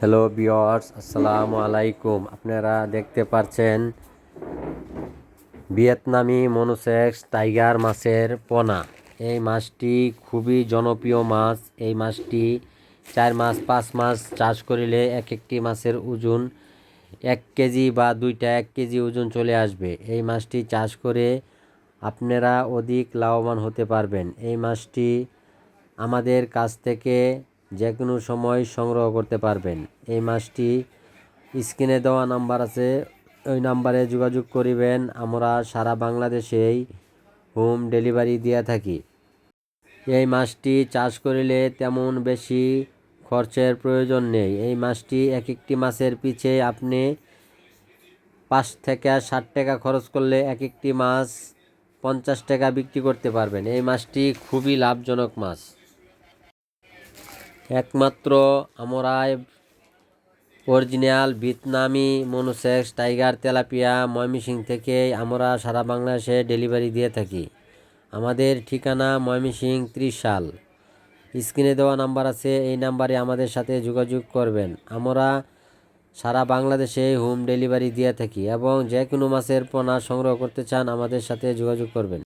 Hello viewers, আসসালামু আলাইকুম। আপনারা দেখতে পাচ্ছেন ভিয়েতনামি মনোসেক্স টাইগার মাছের পোনা। এই মাছটি খুবই জনপ্রিয় মাছ। এই মাছটি 4 মাস 5 মাস চাষ করিলে এক একটি মাছের ওজন 1 কেজি বা 2টা 1 কেজি ওজন চলে আসবে। এই মাছটি চাষ করে আপনারা অধিক লাভবান হতে পারবেন। এই মাছটি আমাদের কাছ থেকে যে কোনো সময় সংগ্রহ করতে পারবেন। এই মাছটি স্ক্রিনে দেওয়া নাম্বার আছে, ওই নাম্বারে যোগাযোগ করিবেন। আমরা সারা বাংলাদেশেই হোম ডেলিভারি দিয়ে থাকি। এই মাছটি চাষ করিলে তেমন বেশি খরচের প্রয়োজন নেই। এই মাছটি এক একটি মাছের পিছে আপনি 5 থেকে 60 টাকা খরচ করলে এক একটি মাছ 50 টাকা বিক্রি করতে পারবেন। এই মাছটি খুবই লাভজনক মাছ। একমাত্র আমরাই অরিজিনাল ভিয়েতনামি মনোসেক্স টাইগার তেলাপিয়া ময়মনসিংহ থেকে আমরা সারা বাংলাদেশে ডেলিভারি দিয়ে থাকি। আমাদের ঠিকানা ময়মনসিংহ 30 সাল। স্ক্রিনে দেওয়া নাম্বার আছে, এই নাম্বারে আমাদের সাথে যোগাযোগ করবেন। আমরা সারা বাংলাদেশে হোম ডেলিভারি দিয়ে থাকি এবং যে কোনো মাছের পোনা সংগ্রহ করতে চান আমাদের সাথে যোগাযোগ করবেন।